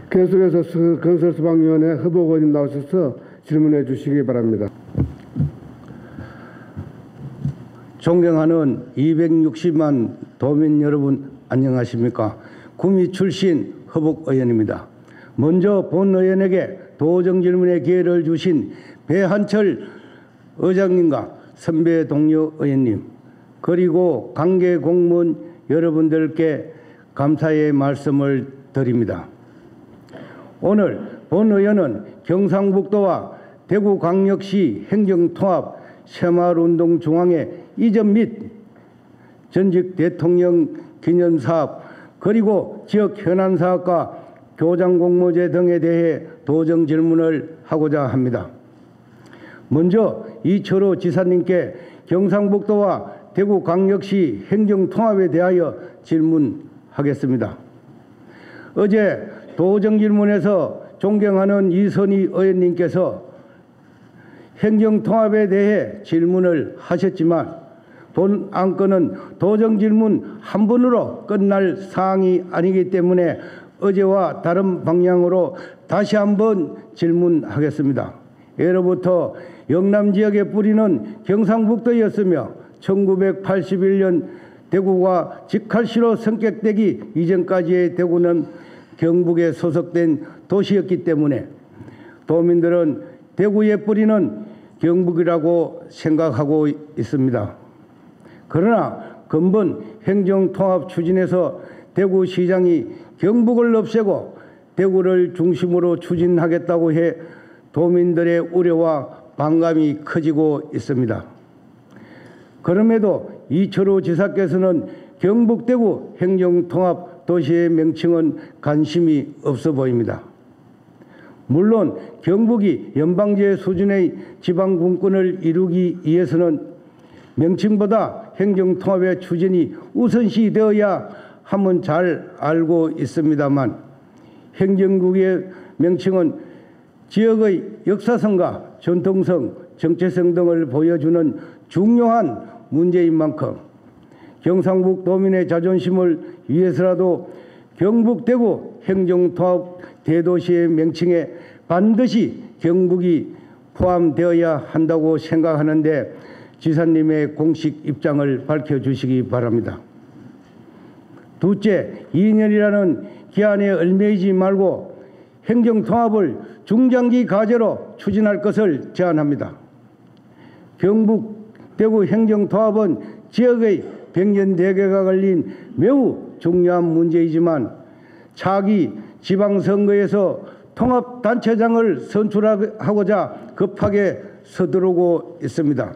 계속해서 건설소방위원회 허복의원님 나오셔서 질문해 주시기 바랍니다. 존경하는 260만 도민 여러분 안녕하십니까? 구미 출신 허복의원입니다. 먼저 본 의원에게 도정 질문의 기회를 주신 배한철 의장님과 선배 동료 의원님 그리고 관계 공무원 여러분들께 감사의 말씀을 드립니다. 오늘 본 의원은 경상북도와 대구광역시 행정통합 새마을운동 중앙회 이전 및 전직 대통령 기념사업 그리고 지역 현안사업과 교장공모제 등에 대해 도정 질문을 하고자 합니다. 먼저 이철호 지사님께 경상북도와 대구광역시 행정통합에 대하여 질문하겠습니다. 어제 도정 질문에서 존경하는 이선희 의원님께서 행정통합에 대해 질문을 하셨지만 본 안건은 도정 질문 한 번으로 끝날 사항이 아니기 때문에 어제와 다른 방향으로 다시 한번 질문하겠습니다. 예로부터 영남 지역의 뿌리는 경상북도였으며 1981년 대구가 직할시로 성격되기 이전까지의 대구는 경북에 소속된 도시였기 때문에 도민들은 대구의 뿌리는 경북이라고 생각하고 있습니다. 그러나 근본 행정통합 추진에서 대구시장이 경북을 없애고 대구를 중심으로 추진하겠다고 해 도민들의 우려와 반감이 커지고 있습니다. 그럼에도 이철호 지사께서는 경북 대구 행정통합 도시의 명칭은 관심이 없어 보입니다. 물론 경북이 연방제 수준의 지방분권을 이루기 위해서는 명칭보다 행정통합의 추진이 우선시 되어야 함은 잘 알고 있습니다만 행정국의 명칭은 지역의 역사성과 전통성, 정체성 등을 보여주는 중요한 문제인 만큼 경상북도민의 자존심을 위해서라도 경북 대구 행정통합 대도시의 명칭에 반드시 경북이 포함되어야 한다고 생각하는데 지사님의 공식 입장을 밝혀주시기 바랍니다. 둘째, 2년이라는 기한에 얽매이지 말고 행정통합을 중장기 과제로 추진할 것을 제안합니다. 경북 대구 행정통합은 지역의 백년대계가 걸린 매우 중요한 문제이지만 차기 지방선거에서 통합단체장을 선출하고자 급하게 서두르고 있습니다.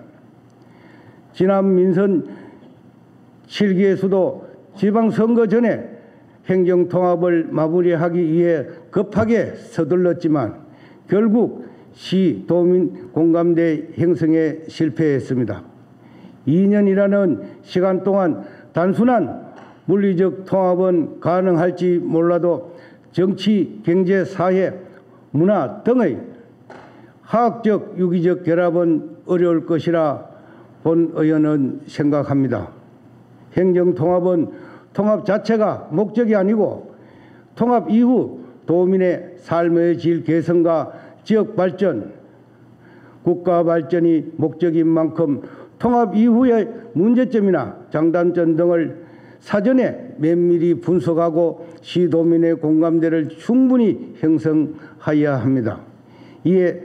지난 민선 7기의 수도 지방선거 전에 행정통합을 마무리하기 위해 급하게 서둘렀지만 결국 시 도민 공감대 형성에 실패했습니다. 2년이라는 시간 동안 단순한 물리적 통합은 가능할지 몰라도 정치, 경제, 사회, 문화 등의 화학적, 유기적 결합은 어려울 것이라 본 의원은 생각합니다. 행정통합은 통합 자체가 목적이 아니고 통합 이후 도민의 삶의 질 개선과 지역 발전, 국가 발전이 목적인 만큼 통합 이후의 문제점이나 장단점 등을 사전에 면밀히 분석하고 시도민의 공감대를 충분히 형성하여야 합니다. 이에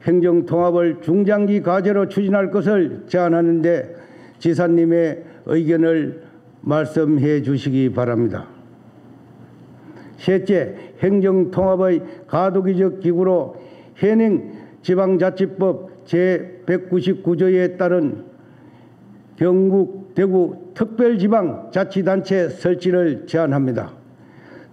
행정통합을 중장기 과제로 추진할 것을 제안하는데 지사님의 의견을 말씀해 주시기 바랍니다. 셋째, 행정통합의 가도기적 기구로 현행 지방자치법 제199조에 따른 경북, 대구 특별지방자치단체 설치를 제안합니다.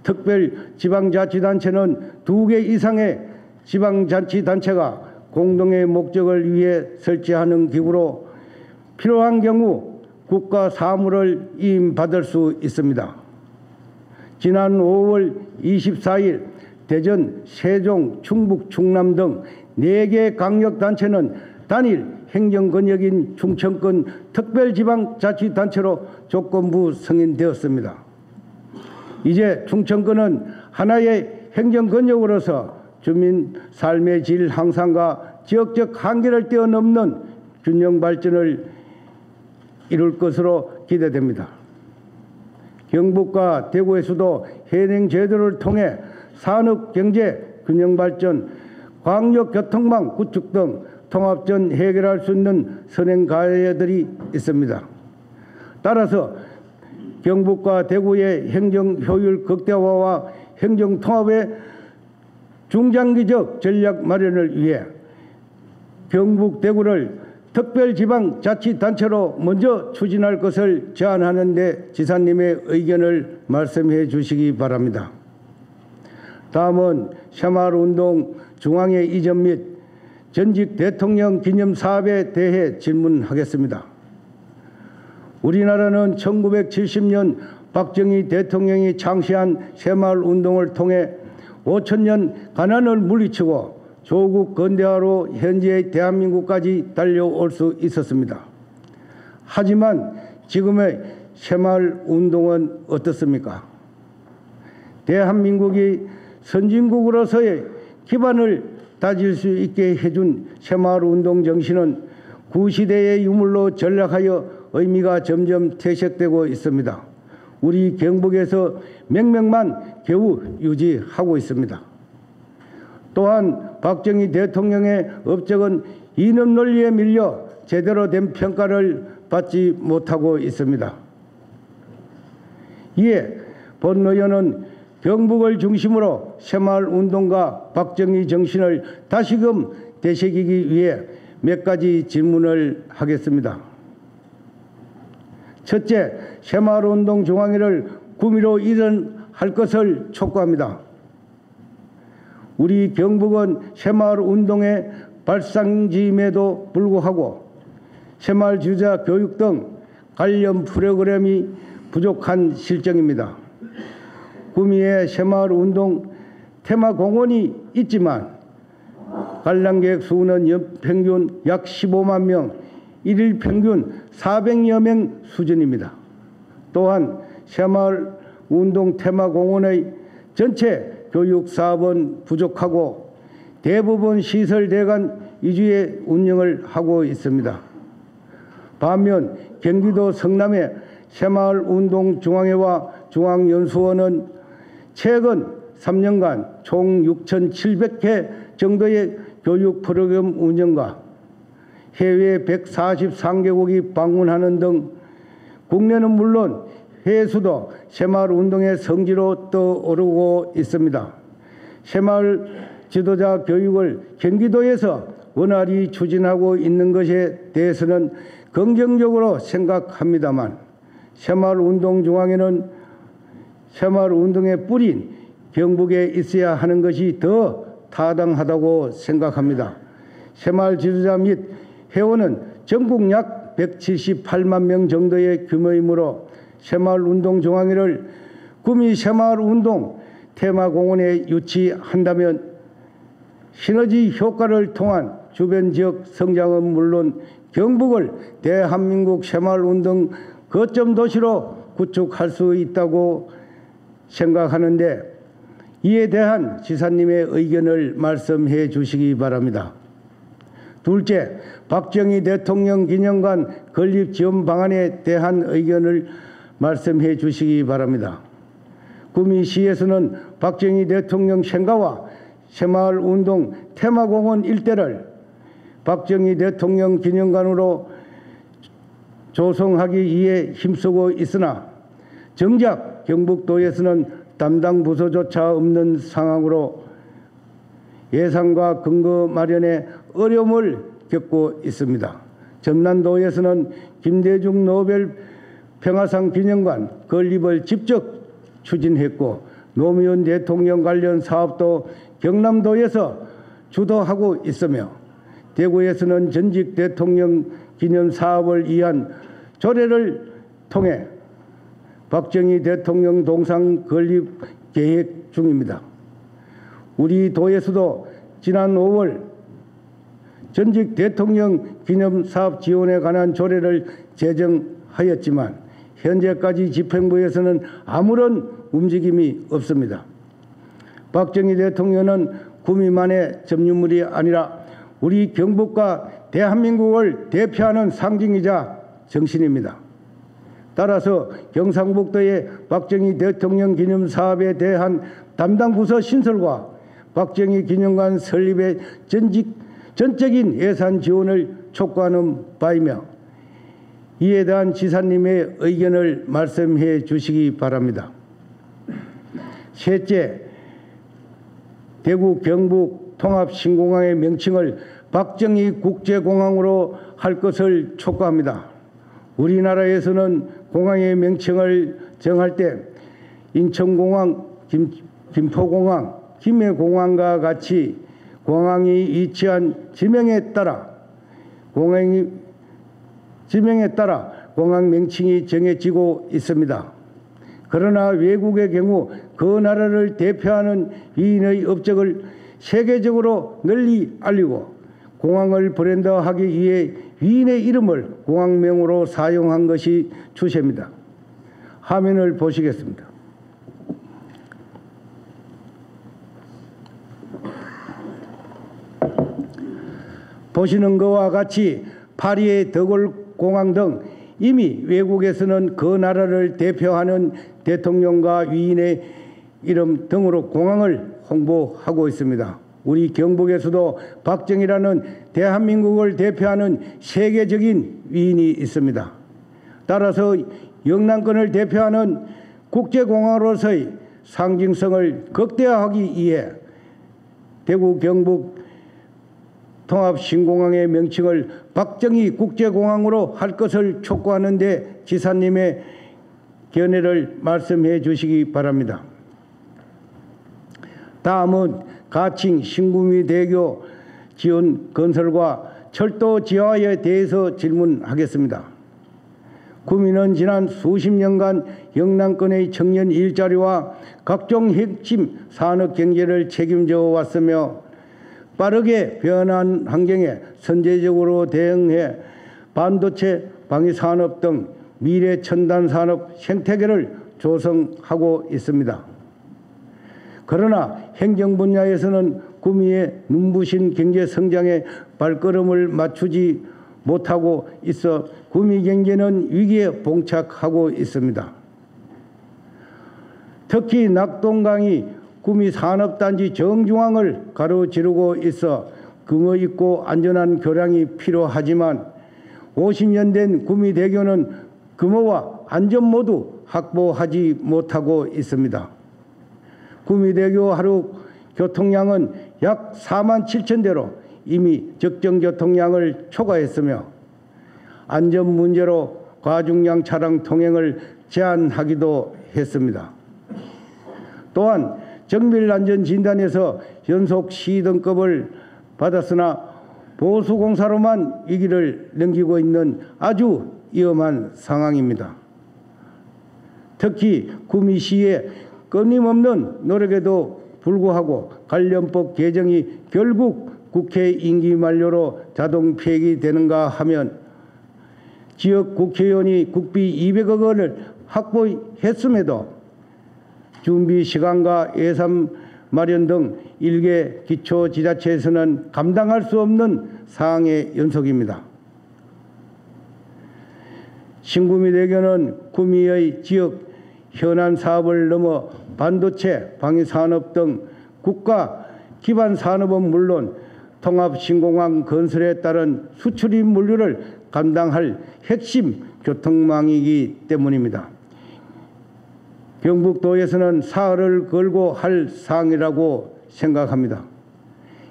특별지방자치단체는 2개 이상의 지방자치단체가 공동의 목적을 위해 설치하는 기구로 필요한 경우 국가 사무를 위임받을 수 있습니다. 지난 5월 24일 대전, 세종, 충북, 충남 등 4개 강력단체는 단일 행정권역인 충청권 특별지방자치단체로 조건부 승인되었습니다. 이제 충청권은 하나의 행정 권력으로서 주민 삶의 질 향상과 지역적 한계를 뛰어넘는 균형 발전을 이룰 것으로 기대됩니다. 경북과 대구에서도 현행 제도를 통해 산업, 경제, 균형 발전, 광역 교통망 구축 등 통합전 해결할 수 있는 선행 과제들이 있습니다. 따라서 경북과 대구의 행정 효율 극대화와 행정 통합의 중장기적 전략 마련을 위해 경북, 대구를 특별지방자치단체로 먼저 추진할 것을 제안하는 데 지사님의 의견을 말씀해 주시기 바랍니다. 다음은 새마을운동 중앙회 이전 및 전직 대통령 기념 사업에 대해 질문하겠습니다. 우리나라는 1970년 박정희 대통령이 창시한 새마을운동을 통해 5천년 가난을 물리치고 조국 근대화로 현재의 대한민국까지 달려올 수 있었습니다. 하지만 지금의 새마을운동은 어떻습니까? 대한민국이 선진국으로서의 기반을 다질 수 있게 해준 새마을운동 정신은 구시대의 유물로 전락하여 의미가 점점 퇴색되고 있습니다. 우리 경북에서 맹명만 겨우 유지하고 있습니다. 또한 박정희 대통령의 업적은 이념 논리에 밀려 제대로 된 평가를 받지 못하고 있습니다. 이에 본 의원은 경북을 중심으로 새마을운동과 박정희 정신을 다시금 되새기기 위해 몇 가지 질문을 하겠습니다. 첫째, 새마을운동 중앙회를 구미로 이전할 것을 촉구합니다. 우리 경북은 새마을운동의 발상지임에도 불구하고 새마을 지도자 교육 등 관련 프로그램이 부족한 실정입니다. 구미에 새마을운동 테마공원이 있지만 관람객 수는 연평균 약 15만 명, 일일 평균 400여 명 수준입니다. 또한 새마을운동 테마공원의 전체 교육 사업은 부족하고 대부분 시설 대관 위주의 운영을 하고 있습니다. 반면 경기도 성남의 새마을운동 중앙회와 중앙연수원은 최근 3년간 총 6,700회 정도의 교육 프로그램 운영과 해외 143개국이 방문하는 등 국내는 물론 해외에서도 새마을운동의 성지로 떠오르고 있습니다. 새마을 지도자 교육을 경기도에서 원활히 추진하고 있는 것에 대해서는 긍정적으로 생각합니다만 새마을운동중앙회는 새마을운동의 뿌린 경북에 있어야 하는 것이 더 타당하다고 생각합니다. 새마을 지도자 및 회원은 전국 약 178만 명 정도의 규모이므로 새마을운동중앙회를 구미 새마을운동 테마공원에 유치한다면 시너지 효과를 통한 주변 지역 성장은 물론 경북을 대한민국 새마을운동 거점 도시로 구축할 수 있다고 생각하는데 이에 대한 지사님의 의견을 말씀해 주시기 바랍니다. 둘째, 박정희 대통령 기념관 건립 지원 방안에 대한 의견을 말씀해 주시기 바랍니다. 구미시에서는 박정희 대통령 생가와 새마을운동 테마공원 일대를 박정희 대통령 기념관으로 조성하기 위해 힘쓰고 있으나 정작 경북도에서는 담당 부서조차 없는 상황으로 예산과 근거 마련에 어려움을 겪고 있습니다. 전남도에서는 김대중 노벨 평화상 기념관 건립을 직접 추진했고 노무현 대통령 관련 사업도 경남도에서 주도하고 있으며 대구에서는 전직 대통령 기념 사업을 위한 조례를 통해 박정희 대통령 동상 건립 계획 중입니다. 우리 도에서도 지난 5월 전직 대통령 기념 사업 지원에 관한 조례를 제정하였지만 현재까지 집행부에서는 아무런 움직임이 없습니다. 박정희 대통령은 구미만의 점유물이 아니라 우리 경북과 대한민국을 대표하는 상징이자 정신입니다. 따라서 경상북도의 박정희 대통령 기념 사업에 대한 담당 부서 신설과 박정희 기념관 설립의 전적인 예산 지원을 촉구하는 바이며 이에 대한 지사님의 의견을 말씀해 주시기 바랍니다. 셋째, 대구 경북 통합신공항의 명칭을 박정희 국제공항으로 할 것을 촉구합니다. 우리나라에서는 공항의 명칭을 정할 때 인천공항, 김포공항, 김해공항과 같이 공항이 위치한 지명에 따라 공항 명칭이 정해지고 있습니다. 그러나 외국의 경우 그 나라를 대표하는 위인의 업적을 세계적으로 널리 알리고 공항을 브랜드화하기 위해 위인의 이름을 공항명으로 사용한 것이 추세입니다. 화면을 보시겠습니다. 보시는 것과 같이 파리의 더골 공항 등 이미 외국에서는 그 나라를 대표하는 대통령과 위인의 이름 등으로 공항을 홍보하고 있습니다. 우리 경북에서도 박정희라는 대한민국을 대표하는 세계적인 위인이 있습니다. 따라서 영남권을 대표하는 국제공항으로서의 상징성을 극대화하기 위해 대구 경북 통합신공항의 명칭을 박정희 국제공항으로 할 것을 촉구하는 데 지사님의 견해를 말씀해 주시기 바랍니다. 다음은 가칭 신구미대교 지원 건설과 철도 지하화에 대해서 질문하겠습니다. 구미는 지난 수십 년간 영남권의 청년 일자리와 각종 핵심 산업 경제를 책임져 왔으며 빠르게 변한 환경에 선제적으로 대응해 반도체, 방위산업 등 미래 첨단 산업 생태계를 조성하고 있습니다. 그러나 행정 분야에서는 구미의 눈부신 경제 성장에 발걸음을 맞추지 못하고 있어 구미 경제는 위기에 봉착하고 있습니다. 특히 낙동강이 구미 산업단지 정중앙을 가로지르고 있어 규모 있고 안전한 교량이 필요하지만 50년 된 구미대교는 규모와 안전 모두 확보하지 못하고 있습니다. 구미대교 하루 교통량은 약 4만 7천 대로 이미 적정 교통량을 초과했으며 안전 문제로 과중량 차량 통행을 제한하기도 했습니다. 또한 정밀안전진단에서 연속 시등급을 받았으나 보수공사로만 위기를 넘기고 있는 아주 위험한 상황입니다. 특히 구미시의 끊임없는 노력에도 불구하고 관련법 개정이 결국 국회 임기 만료로 자동 폐기되는가 하면 지역 국회의원이 국비 200억 원을 확보했음에도 준비 시간과 예산 마련 등 일개 기초지자체에서는 감당할 수 없는 사항의 연속입니다. 신구미대교는 구미의 지역 현안 사업을 넘어 반도체, 방위산업 등 국가 기반 산업은 물론 통합신공항 건설에 따른 수출입 물류를 감당할 핵심 교통망이기 때문입니다. 경북도에서는 사활을 걸고 할 사항이라고 생각합니다.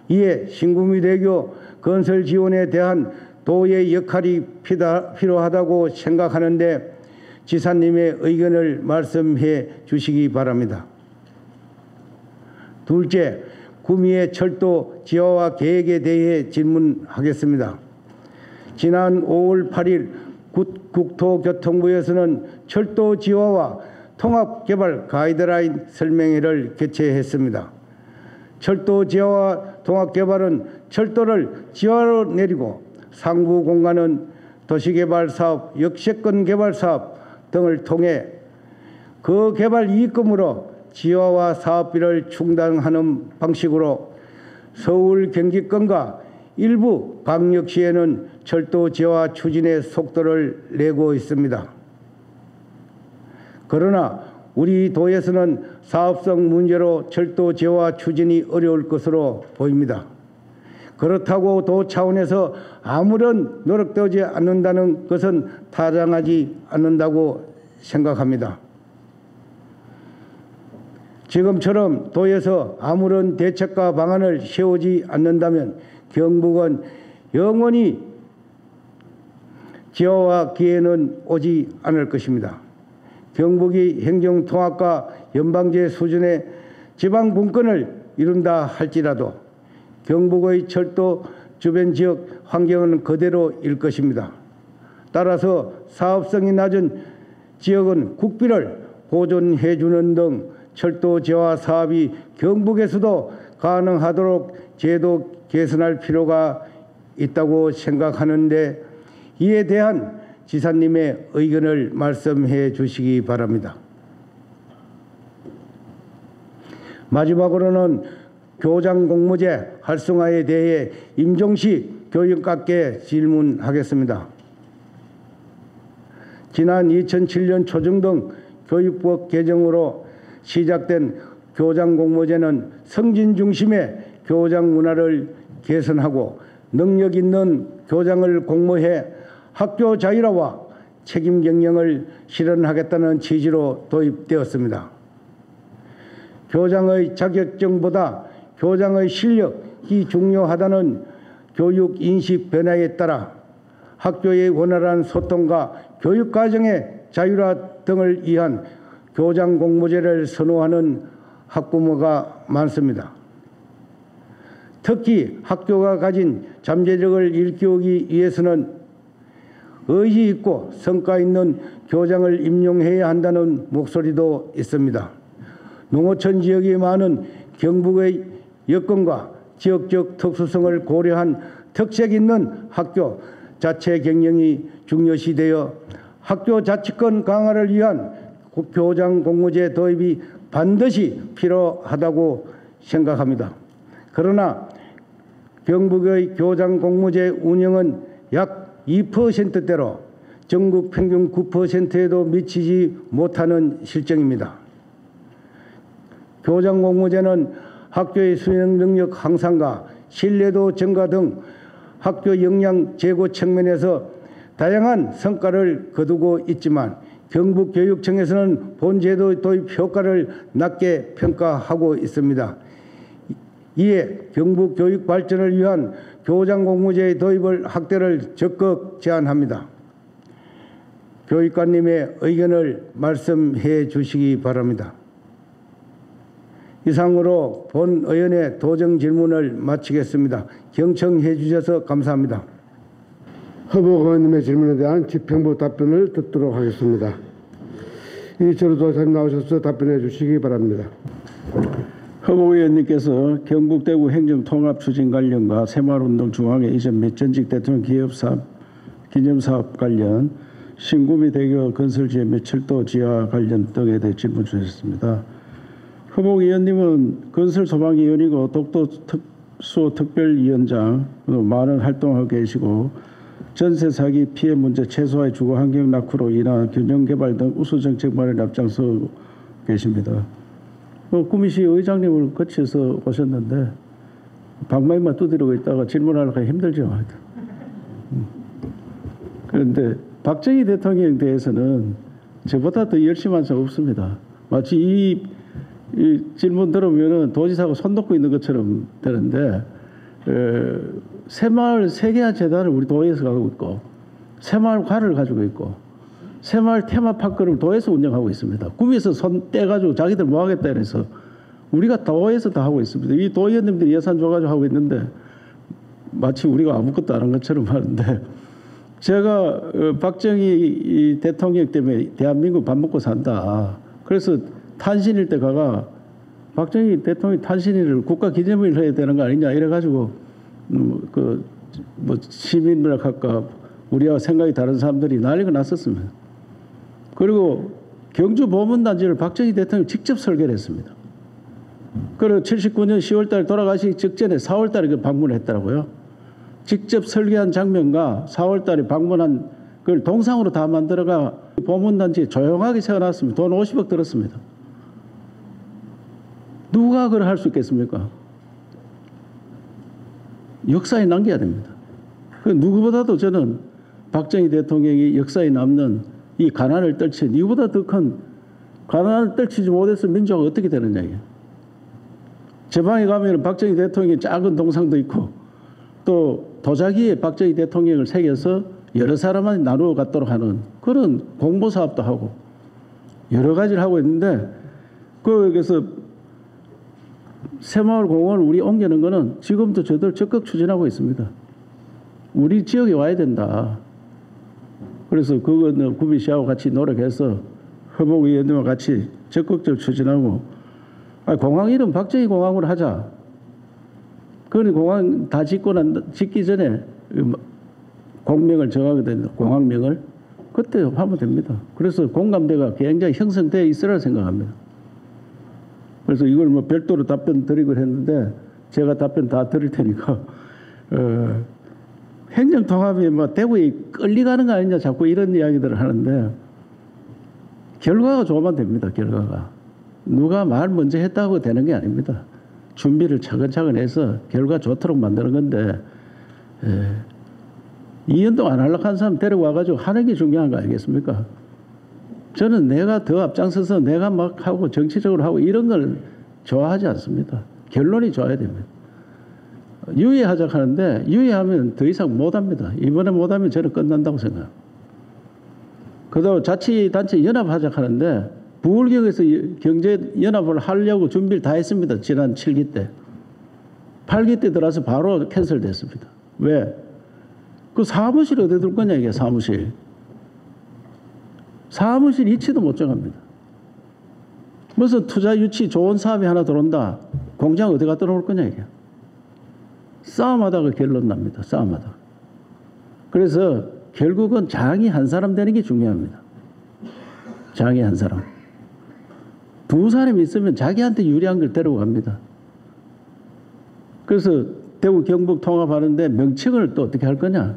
이에 신구미대교 건설 지원에 대한 도의 역할이 필요하다고 생각하는데 지사님의 의견을 말씀해 주시기 바랍니다. 둘째, 구미의 철도 지하화 계획에 대해 질문하겠습니다. 지난 5월 8일 국토교통부에서는 철도 지하화 통합개발 가이드라인 설명회를 개최했습니다. 철도 지하화 통합개발은 철도를 지하로 내리고 상부 공간은 도시개발사업, 역세권 개발사업 등을 통해 그 개발 이익금으로 지하화 사업비를 충당하는 방식으로 서울 경기권과 일부 광역시에는 철도 지하화 추진의 속도를 내고 있습니다. 그러나 우리 도에서는 사업성 문제로 철도 지하화 추진이 어려울 것으로 보입니다. 그렇다고 도 차원에서 아무런 노력도 하지 않는다는 것은 타당하지 않는다고 생각합니다. 지금처럼 도에서 아무런 대책과 방안을 세우지 않는다면 경북은 영원히 지하화 기회는 오지 않을 것입니다. 경북이 행정통합과 연방제 수준의 지방 분권을 이룬다 할지라도 경북의 철도 주변 지역 환경은 그대로일 것입니다. 따라서 사업성이 낮은 지역은 국비를 보존해 주는 등 철도 지하화 사업이 경북에서도 가능하도록 제도 개선할 필요가 있다고 생각하는데 이에 대한 지사님의 의견을 말씀해 주시기 바랍니다. 마지막으로는 교장 공모제 활성화에 대해 임종식 교육감께 질문하겠습니다. 지난 2007년 초중등 교육법 개정으로 시작된 교장 공모제는 성진 중심의 교장 문화를 개선하고 능력 있는 교장을 공모해 학교 자율화와 책임 경영을 실현하겠다는 취지로 도입되었습니다. 교장의 자격증보다 교장의 실력이 중요하다는 교육 인식 변화에 따라 학교의 원활한 소통과 교육 과정의 자율화 등을 위한 교장 공모제를 선호하는 학부모가 많습니다. 특히 학교가 가진 잠재력을 일깨우기 위해서는 의지 있고 성과 있는 교장을 임용해야 한다는 목소리도 있습니다. 농어촌 지역이 많은 경북의 여건과 지역적 특수성을 고려한 특색 있는 학교 자체 경영이 중요시되어 학교 자치권 강화를 위한 교장 공모제 도입이 반드시 필요하다고 생각합니다. 그러나 경북의 교장 공모제 운영은 약 2%대로 전국 평균 9%에도 미치지 못하는 실정입니다. 교장 공모제는 학교의 수행 능력 향상과 신뢰도 증가 등 학교 역량 제고 측면에서 다양한 성과를 거두고 있지만 경북교육청에서는 본 제도 도입 효과를 낮게 평가하고 있습니다. 이에 경북 교육 발전을 위한 교장 공모제의 도입을 확대를 적극 제안합니다. 교육관님의 의견을 말씀해 주시기 바랍니다. 이상으로 본 의원의 도정 질문을 마치겠습니다. 경청해 주셔서 감사합니다. 허복 의원님의 질문에 대한 집행부 답변을 듣도록 하겠습니다. 이철우 도사님 나오셔서 답변해 주시기 바랍니다. 허복 의원님께서 경북 대구 행정통합 추진 관련과 새마을운동 중앙회 이전 및 전직 대통령 기업사업 기념사업 관련 신구미 대교 건설 지역 및 철도 지하 관련 등에 대해 질문 주셨습니다. 허복 의원님은 건설 소방위원이고 독도 특수 특별위원장으로 많은 활동하고 계시고 전세 사기 피해 문제 최소화의 주거 환경 낙후로 인한 균형 개발 등 우수 정책 마련에 앞장서 계십니다. 구미시 의장님을 거쳐서 오셨는데 방망이만 두드리고 있다가 질문하기가 힘들죠. 그런데 박정희 대통령에 대해서는 저보다 더 열심히 한 사람 없습니다. 마치 이 질문 들으면은 도지사가 손 놓고 있는 것처럼 되는데 새마을 세계화 재단을 우리 도에서 가지고 있고 새마을관을 가지고 있고 새마을 테마파크를 도에서 운영하고 있습니다. 구미에서 손 떼가지고 자기들 뭐 하겠다 이래서 우리가 도에서 다 하고 있습니다. 이 도의원님들이 예산 줘가지고 하고 있는데 마치 우리가 아무것도 안 한 것처럼 하는데 제가 박정희 대통령 때문에 대한민국 밥 먹고 산다. 그래서 탄신일 때 가가 박정희 대통령 탄신일을 국가 기념일 해야 되는 거 아니냐 이래가지고 시민문학학과 우리와 생각이 다른 사람들이 난리가 났었습니다. 그리고 경주 보문단지를 박정희 대통령이 직접 설계를 했습니다. 그리고 79년 10월 달에 돌아가시기 직전에 4월 달에 그 방문을 했더라고요. 직접 설계한 장면과 4월 달에 방문한 그걸 동상으로 다 만들어가 보문단지에 조용하게 세워놨습니다. 돈 50억 들었습니다. 누가 그걸 할 수 있겠습니까? 역사에 남겨야 됩니다. 그 누구보다도 저는 박정희 대통령이 역사에 남는 이 가난을 떨친 이보다 더 큰 가난을 떨치지 못해서 민주화가 어떻게 되느냐 이게. 제 방에 가면 박정희 대통령의 작은 동상도 있고 또 도자기에 박정희 대통령을 새겨서 여러 사람한테 나누어 갖도록 하는 그런 공모 사업도 하고 여러 가지를 하고 있는데 거기서 새마을 공원을 우리 옮기는 거는 지금도 저들 적극 추진하고 있습니다. 우리 지역에 와야 된다. 그래서 그거는 구미 씨하고 같이 노력해서 허복위원님과 같이 적극적으로 추진하고 공항 이름 박정희 공항으로 하자. 그러니 공항 다 짓기 전에 공명을 정하게 된다. 공항명을. 그때 하면 됩니다. 그래서 공감대가 굉장히 형성되어 있으라 생각합니다. 그래서 이걸 뭐 별도로 답변 드리고 했는데 제가 답변 다 드릴 테니까 행정통합이 뭐 대구에 끌려가는 거 아니냐 자꾸 이런 이야기들을 하는데 결과가 좋으면 됩니다. 결과가. 누가 말 먼저 했다고 되는 게 아닙니다. 준비를 차근차근 해서 결과 좋도록 만드는 건데 2년 동안 안 하려고 한 사람 데려와가지고 하는 게 중요한 거 아니겠습니까? 저는 내가 더 앞장서서 내가 막 하고 정치적으로 하고 이런 걸 좋아하지 않습니다. 결론이 좋아야 됩니다. 유예하자 하는데 유예하면 더 이상 못합니다. 이번에 못하면 저는 끝난다고 생각합니다. 그다음 자치단체 연합하자 하는데 부울경에서 경제연합을 하려고 준비를 다 했습니다. 지난 7기 때. 8기 때 들어와서 바로 캔슬됐습니다. 왜? 그 사무실 어디 둘 거냐 이게 사무실. 사무실 이치도 못 정합니다. 무슨 투자 유치 좋은 사업이 하나 들어온다. 공장 어디 갖다 놓을 거냐 이게. 싸움하다가 결론 납니다. 싸움하다가. 그래서 결국은 장이 한 사람 되는 게 중요합니다. 장이 한 사람. 두 사람이 있으면 자기한테 유리한 걸 데려갑니다. 그래서 대구 경북 통합하는데 명칭을 또 어떻게 할 거냐.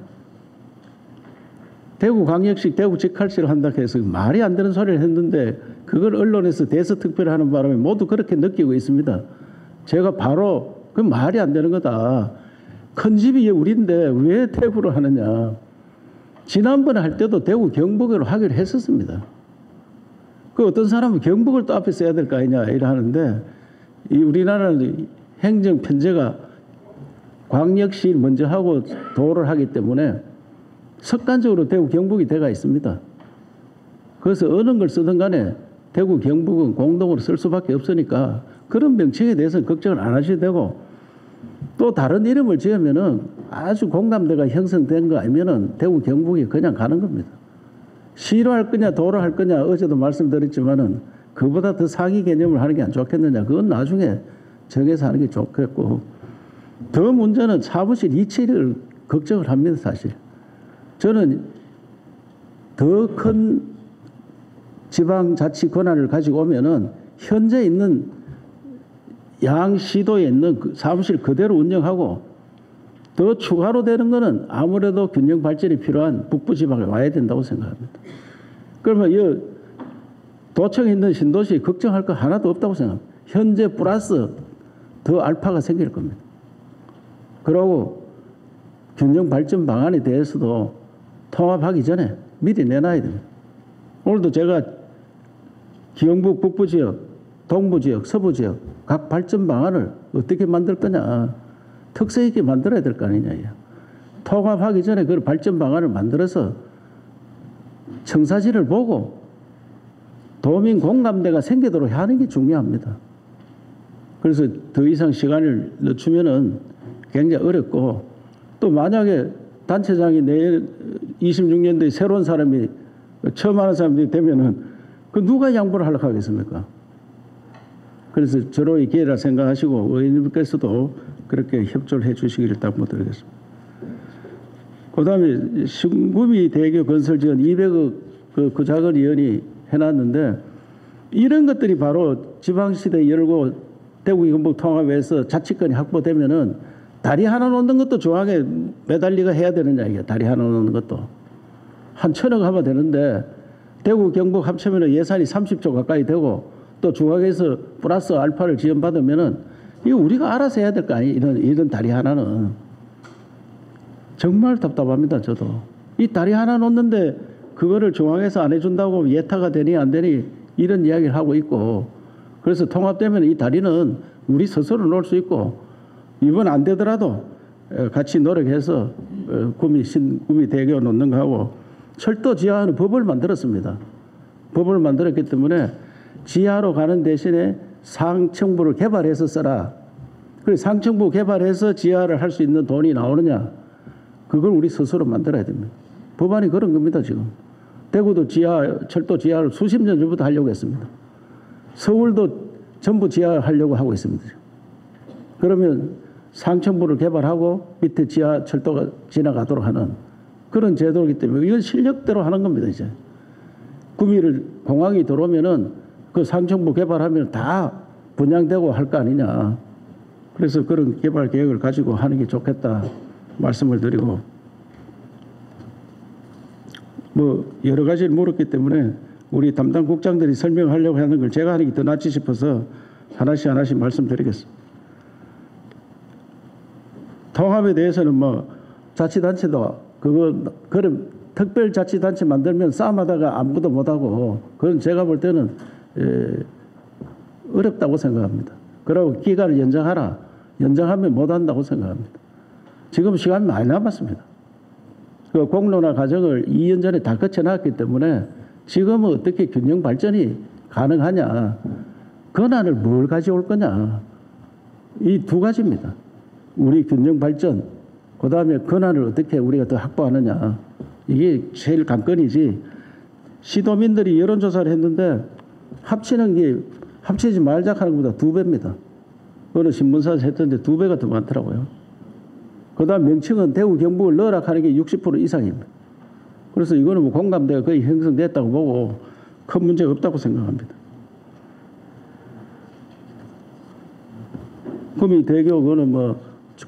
대구광역시 대구 직할시를 한다고 해서 말이 안 되는 소리를 했는데 그걸 언론에서 대서특별히 하는 바람에 모두 그렇게 느끼고 있습니다. 제가 바로 그 말이 안 되는 거다. 큰 집이 우리인데 왜 대구로 하느냐. 지난번에 할 때도 대구 경북으로 하기로 했었습니다. 그 어떤 사람은 경북을 또 앞에 써야 될 거 아니냐 이래 하는데 이 우리나라는 행정 편제가 광역시 먼저 하고 도를 하기 때문에 습관적으로 대구 경북이 돼가 있습니다. 그래서 어느 걸 쓰든 간에 대구 경북은 공동으로 쓸 수밖에 없으니까 그런 명칭에 대해서는 걱정을 안 하셔도 되고 또 다른 이름을 지으면은 아주 공감대가 형성된 거 아니면은 대구 경북이 그냥 가는 겁니다. 시로 할 거냐 도로 할 거냐 어제도 말씀드렸지만은 그보다 더 상위 개념을 하는 게 안 좋겠느냐 그건 나중에 정해서 하는 게 좋겠고 더 문제는 사무실 이치를 걱정을 합니다 사실. 저는 더 큰 지방자치 권한을 가지고 오면은 현재 있는 양시도에 있는 그 사무실 그대로 운영하고 더 추가로 되는 거는 아무래도 균형 발전이 필요한 북부지방에 와야 된다고 생각합니다. 그러면 이 도청에 있는 신도시 걱정할 거 하나도 없다고 생각합니다. 현재 플러스 더 알파가 생길 겁니다. 그러고 균형 발전 방안에 대해서도 통합하기 전에 미리 내놔야 됩니다. 오늘도 제가 경북 북부지역, 동부지역, 서부지역 각 발전 방안을 어떻게 만들 거냐 특색 있게 만들어야 될 거 아니냐. 통합하기 전에 그 발전 방안을 만들어서 청사진을 보고 도민 공감대가 생기도록 하는 게 중요합니다. 그래서 더 이상 시간을 늦추면은 굉장히 어렵고 또 만약에 단체장이 내일 26년도에 새로운 사람이 처음 하는 사람들이 되면은 그 누가 양보를 하려고 하겠습니까? 그래서 저로의 기회라 생각하시고 의원님께서도 그렇게 협조를 해 주시기를 당부드리겠습니다. 그 다음에 신구미 대교 건설 지원 200억 그 작은 의원이 해놨는데 이런 것들이 바로 지방시대 열고 대구 경북 통합에서 자치권이 확보되면은 다리 하나 놓는 것도 중앙에 매달리가 해야 되느냐 이게 다리 하나 놓는 것도 한 1,000억 하면 되는데 대구 경북 합치면 예산이 30조 가까이 되고 또 중앙에서 플러스 알파를 지원받으면은 이거 우리가 알아서 해야 될 거 아니에요. 이런 다리 하나는 정말 답답합니다. 저도 이 다리 하나 놓는데 그거를 중앙에서 안 해준다고 예타가 되니 안 되니 이런 이야기를 하고 있고 그래서 통합되면 이 다리는 우리 스스로 놓을 수 있고 이번 안 되더라도 같이 노력해서 구미 대교 놓는 거하고 철도 지하화는 법을 만들었습니다. 법을 만들었기 때문에 지하로 가는 대신에 상층부를 개발해서 써라. 그래서 상층부 개발해서 지하를 할 수 있는 돈이 나오느냐. 그걸 우리 스스로 만들어야 됩니다. 법안이 그런 겁니다. 지금. 대구도 철도 지하를 수십 년 전부터 하려고 했습니다. 서울도 전부 지하하려고 하고 있습니다. 그러면 상층부를 개발하고 밑에 지하 철도가 지나가도록 하는 그런 제도이기 때문에 이건 실력대로 하는 겁니다. 이제 구미를 공항이 들어오면은 그 상층부 개발하면 다 분양되고 할 거 아니냐. 그래서 그런 개발 계획을 가지고 하는 게 좋겠다 말씀을 드리고 뭐 여러 가지를 물었기 때문에 우리 담당 국장들이 설명하려고 하는 걸 제가 하는 게 더 낫지 싶어서 하나씩 말씀드리겠습니다. 통합에 대해서는 뭐 자치단체도 그런 특별자치단체 만들면 싸움하다가 아무것도 못하고 그건 제가 볼 때는 어렵다고 생각합니다. 그리고 기간을 연장하라. 연장하면 못한다고 생각합니다. 지금 시간이 많이 남았습니다. 그 공론화 과정을 2년 전에 다 거쳐놨기 때문에 지금은 어떻게 균형 발전이 가능하냐. 권한을 뭘 가져올 거냐. 이 두 가지입니다. 우리 균형 발전, 그 다음에 권한을 어떻게 우리가 더 확보하느냐. 이게 제일 관건이지. 시도민들이 여론조사를 했는데 합치지 말자 하는 것보다 2배입니다. 어느 신문사에서 했던데 2배가 더 많더라고요. 그 다음 명칭은 대구 경북을 넣으라 하는 게 60% 이상입니다. 그래서 이거는 뭐 공감대가 거의 형성됐다고 보고 큰 문제가 없다고 생각합니다. 구미 대교 그거는 뭐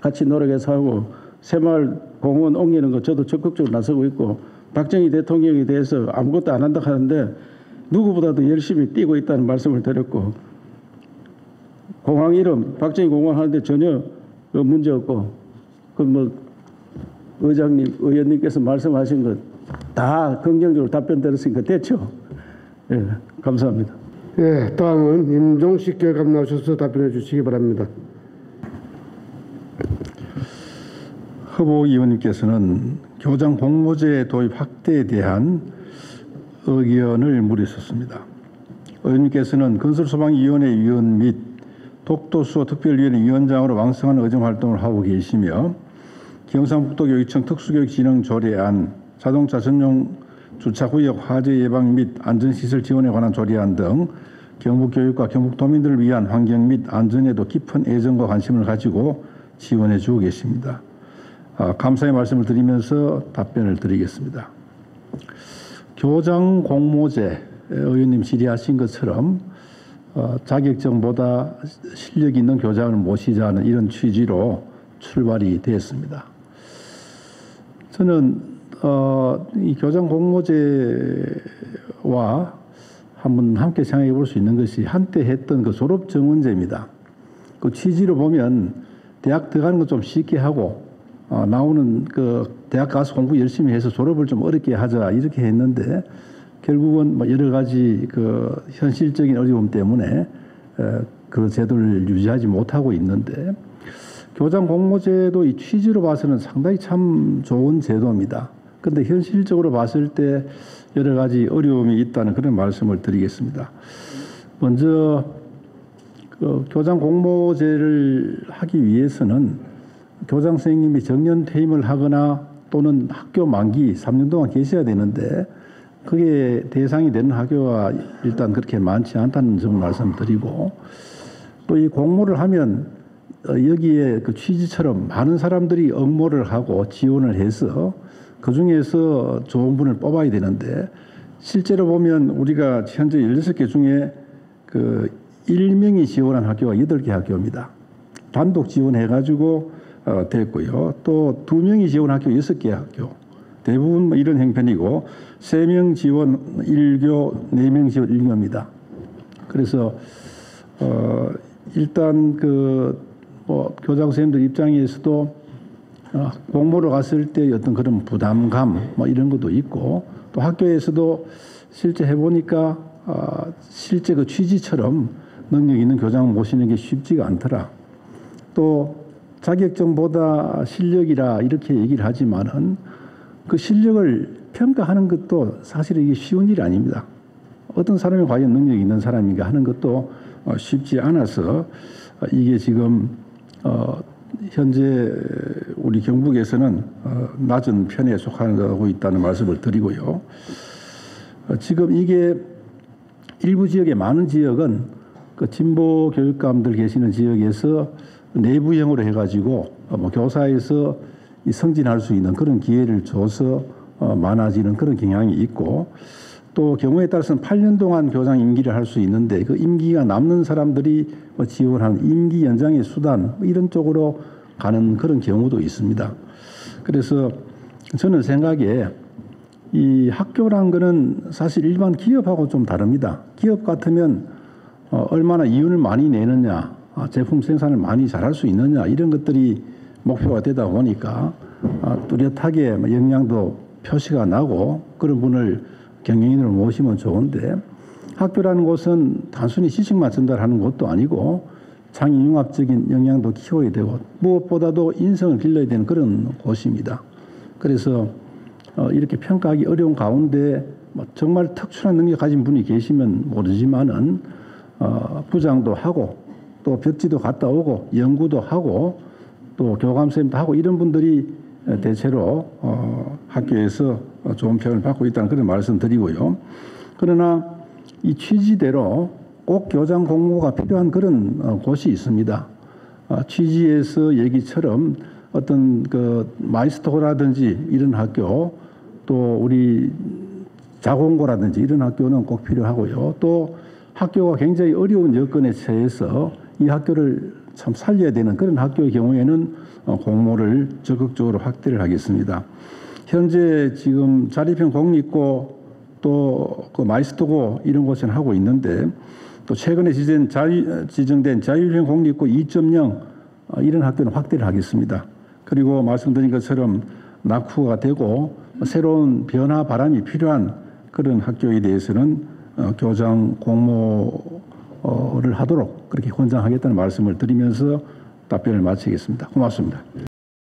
같이 노력해서 하고 새마을 공원 옮기는 거 저도 적극적으로 나서고 있고 박정희 대통령에 대해서 아무것도 안 한다 하는데 누구보다도 열심히 뛰고 있다는 말씀을 드렸고 공항 이름 박정희 공원 하는데 전혀 문제 없고 그 뭐 의원님께서 말씀하신 것 다 긍정적으로 답변 드렸으니까 됐죠. 예, 감사합니다. 예, 다음은 임종식 교육감 나오셔서 답변해 주시기 바랍니다. 후보 의원님께서는 교장 공모제 도입 확대에 대한 의견을 물으셨습니다. 의원님께서는 건설소방위원회 위원 및 독도수호 특별위원회 위원장으로 왕성한 의정활동을 하고 계시며 경상북도교육청 특수교육진흥 조례안, 자동차 전용 주차구역 화재 예방 및 안전시설 지원에 관한 조례안 등 경북교육과 경북도민들을 위한 환경 및 안전에도 깊은 애정과 관심을 가지고 지원해 주고 계십니다. 감사의 말씀을 드리면서 답변을 드리겠습니다. 교장 공모제 의원님 질의하신 것처럼 자격증보다 실력 있는 교장을 모시자는 이런 취지로 출발이 되었습니다. 저는 이 교장 공모제와 한번 함께 생각해 볼 수 있는 것이 한때 했던 그 졸업 정원제입니다. 그 취지로 보면 대학 들어가는 거 좀 쉽게 하고 나오는 그 대학 가서 공부 열심히 해서 졸업을 좀 어렵게 하자 이렇게 했는데 결국은 뭐 여러 가지 그 현실적인 어려움 때문에 그 제도를 유지하지 못하고 있는데 교장 공모제도 이 취지로 봐서는 상당히 참 좋은 제도입니다. 그런데 현실적으로 봤을 때 여러 가지 어려움이 있다는 그런 말씀을 드리겠습니다. 먼저 그 교장 공모제를 하기 위해서는 교장 선생님이 정년 퇴임을 하거나 또는 학교 만기 3년 동안 계셔야 되는데 그게 대상이 되는 학교가 일단 그렇게 많지 않다는 점을 말씀드리고 또 이 공모를 하면 여기에 그 취지처럼 많은 사람들이 응모를 하고 지원을 해서 그 중에서 좋은 분을 뽑아야 되는데 실제로 보면 우리가 현재 16개 중에 그 1명이 지원한 학교가 8개 학교입니다. 단독 지원해가지고 됐고요. 또 2명이 지원한 학교 6개 학교. 대부분 뭐 이런 형편이고 3명 지원 1교, 4명 지원 1교입니다. 그래서 일단 뭐 교장 선생님들 입장에서도 공모로 갔을 때 어떤 그런 부담감 뭐 이런 것도 있고 또 학교에서도 실제 해보니까 실제 그 취지처럼 능력 있는 교장 모시는 게 쉽지가 않더라. 또 자격증보다 실력이라 이렇게 얘기를 하지만은 그 실력을 평가하는 것도 사실 이게 쉬운 일이 아닙니다. 어떤 사람이 과연 능력이 있는 사람인가 하는 것도 쉽지 않아서 이게 지금 현재 우리 경북에서는 낮은 편에 속하고 있다는 말씀을 드리고요. 지금 이게 일부 지역에 많은 지역은 그 진보 교육감들 계시는 지역에서 내부형으로 해가지고 뭐 교사에서 승진할 수 있는 그런 기회를 줘서 많아지는 그런 경향이 있고 또 경우에 따라서는 8년 동안 교장 임기를 할 수 있는데 그 임기가 남는 사람들이 뭐 지원하는 임기 연장의 수단 이런 쪽으로 가는 그런 경우도 있습니다. 그래서 저는 생각에 이 학교란 거는 사실 일반 기업하고 좀 다릅니다. 기업 같으면 얼마나 이윤을 많이 내느냐, 제품 생산을 많이 잘할 수 있느냐 이런 것들이 목표가 되다 보니까 뚜렷하게 역량도 표시가 나고 그런 분을 경영인으로 모시면 좋은데 학교라는 곳은 단순히 지식만 전달하는 곳도 아니고 창의융합적인 역량도 키워야 되고 무엇보다도 인성을 길러야 되는 그런 곳입니다. 그래서 이렇게 평가하기 어려운 가운데 정말 특출한 능력 가진 분이 계시면 모르지만은 부장도 하고 또 벽지도 갔다 오고 연구도 하고 또 교감선생님도 하고 이런 분들이 대체로 학교에서 좋은 평을 받고 있다는 그런 말씀 드리고요. 그러나 이 취지대로 꼭 교장 공모가 필요한 그런 곳이 있습니다. 취지에서 얘기처럼 어떤 그 마이스터라든지 이런 학교 또 우리 자공고라든지 이런 학교는 꼭 필요하고요. 또 학교가 굉장히 어려운 여건에 처해서 이 학교를 참 살려야 되는 그런 학교의 경우에는 공모를 적극적으로 확대를 하겠습니다. 현재 지금 자립형 공립고 또 그 마이스터고 이런 곳은 하고 있는데 또 최근에 지정된 자율형 공립고 2.0 이런 학교는 확대를 하겠습니다. 그리고 말씀드린 것처럼 낙후가 되고 새로운 변화 바람이 필요한 그런 학교에 대해서는 교장 공모를 하도록 그렇게 권장하겠다는 말씀을 드리면서 답변을 마치겠습니다. 고맙습니다.